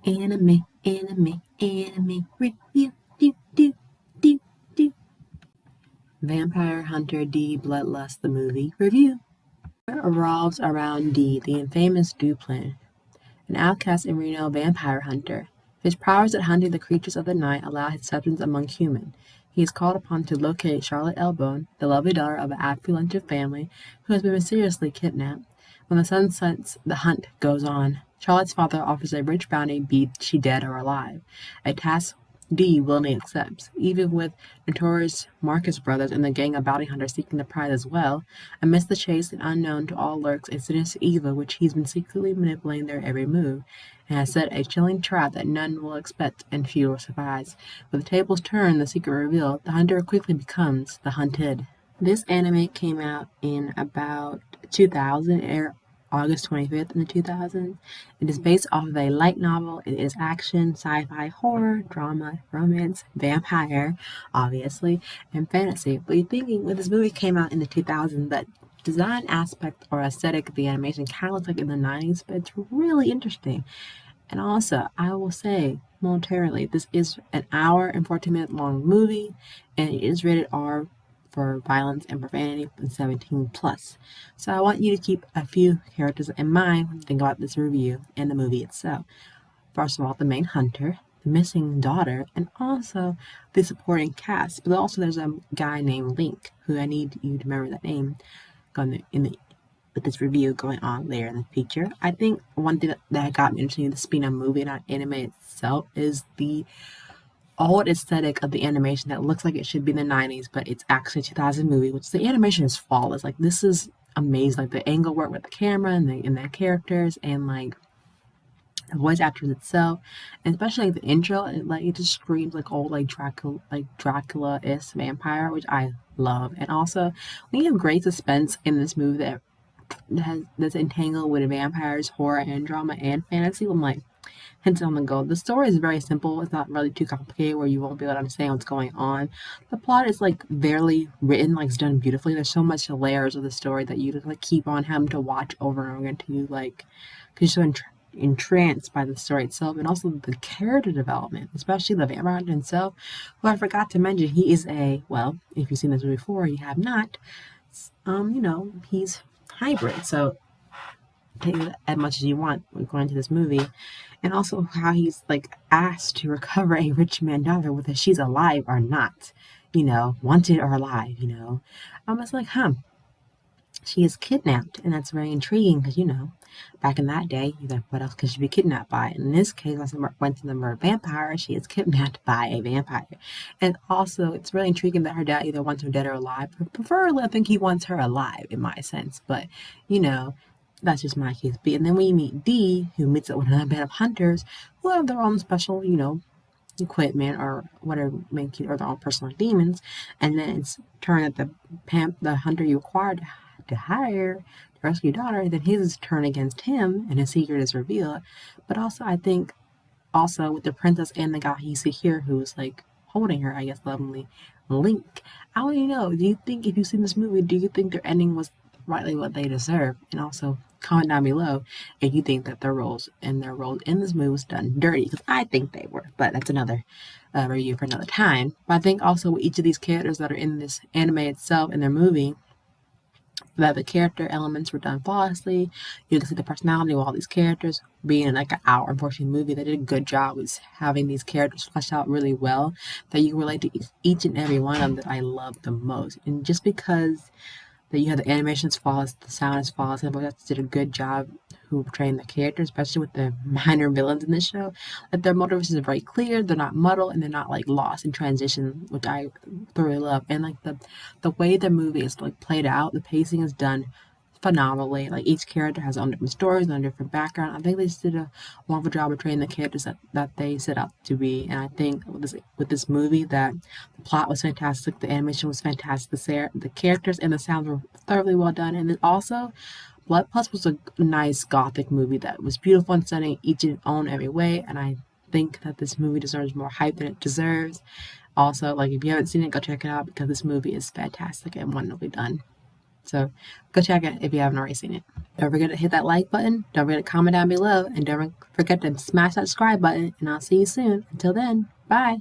Anime review, do, do, do, do. Vampire Hunter D Bloodlust the movie review. It revolves around D, the infamous Duplan, an outcast and Reno vampire hunter. His powers at hunting the creatures of the night allow his substance among humans. He is called upon to locate Charlotte Elbone, the lovely daughter of an affluent family who has been mysteriously kidnapped. When the sun sets, the hunt goes on. Charlotte's father offers a rich bounty be she dead or alive, a task D willingly accepts, even with notorious Marcus brothers and the gang of bounty hunters seeking the prize as well. Amidst the chase and unknown to all lurks a sinister evil which he's been secretly manipulating their every move, and has set a chilling trap that none will expect and few will surprise. With the tables turned, the secret revealed, the hunter quickly becomes the hunted. This anime came out in about 2000, August 25th in the 2000s. It is based off of a light novel. It is action, sci-fi, horror, drama, romance, vampire, obviously, and fantasy. But you're thinking when this movie came out in the 2000s, that design aspect or aesthetic of the animation kind of looks like in the 90s, but it's really interesting. And also, I will say momentarily, this is an hour and 14-minute long movie, and it is rated R for violence and profanity and 17 plus. So I want you to keep a few characters in mind when you think about this review and the movie itself. First of all, the main hunter, the missing daughter, and also the supporting cast. But also there's a guy named Link, who I need you to remember that name with this review going on later in the future. I think one thing that got me interested in this being a movie, not anime itself, is the old aesthetic of the animation that looks like it should be in the 90s, but it's actually a 2000 movie, which the animation is flawless. Like, this is amazing. Like, the angle work with the camera and the characters and, like, the voice actors itself, and especially like the intro, it just screams like old Dracula-esque vampire, which I love. And also, we have great suspense in this movie that's entangled with vampires, horror, and drama and fantasy. I'm like, hints on the go. The story is very simple. It's not really too complicated where you won't be able to understand what's going on. The plot is like barely written, like it's done beautifully. There's so much layers of the story that you just like keep on having to watch over and over again until you like, because you're so entranced by the story itself, and also the character development, especially the vampire hunter himself, who I forgot to mention. He is if you've seen this movie before, you have not. He's hybrid, so take it as much as you want when going into this movie. And also how he's like asked to recover a rich man daughter, whether she's alive or not, wanted or alive. I'm just like, she is kidnapped, and that's very intriguing because back in that day, what else could she be kidnapped by? In this case, went to the word vampire, she is kidnapped by a vampire. And also, it's really intriguing that her dad either wants her dead or alive. Preferably, I think he wants her alive, in my sense. But that's just my case. And then we meet Dee, who meets up with another band of hunters who have their own special, equipment or whatever, or their own personal demons. And then it's turned that the hunter you acquired to hire to rescue your daughter, then his turn against him, and his secret is revealed. But also, I think, with the princess and the guy you see here, who's like holding her, I guess, lovingly, Link. I want you to know, do you think, if you've seen this movie, do you think their ending was rightly what they deserve? And also, comment down below if you think that their roles in this movie was done dirty, because I think they were, but that's another review for another time. But I think also with each of these characters that are in this anime itself and their movie, that the character elements were done flawlessly. You can see the personality of all these characters. Being like an hour and 14 movie, they did a good job with having these characters fleshed out really well, that you can relate to each and every one of them that I love the most. And just because that you have the animation's flawless, the sound is flawless, and both did a good job who portraying the characters, especially with the minor villains in this show. Like, their motivations are very clear, they're not muddled, and they're not like lost in transition, which I thoroughly love. And like the way the movie is like played out, the pacing is done phenomenally. Like, each character has their own different stories, their own different background. I think they just did a wonderful job of portraying the characters that they set out to be. And I think with this movie, that the plot was fantastic, the animation was fantastic, the characters and the sounds were thoroughly well done. And then also, Blood Plus was a nice gothic movie that was beautiful and stunning each in own every way. And I think that this movie deserves more hype than it deserves. Also, like, if you haven't seen it, go check it out, because this movie is fantastic and wonderfully done. So go check it if you haven't already seen it. Don't forget to hit that like button. Don't forget to comment down below. And don't forget to smash that subscribe button. And I'll see you soon. Until then, bye.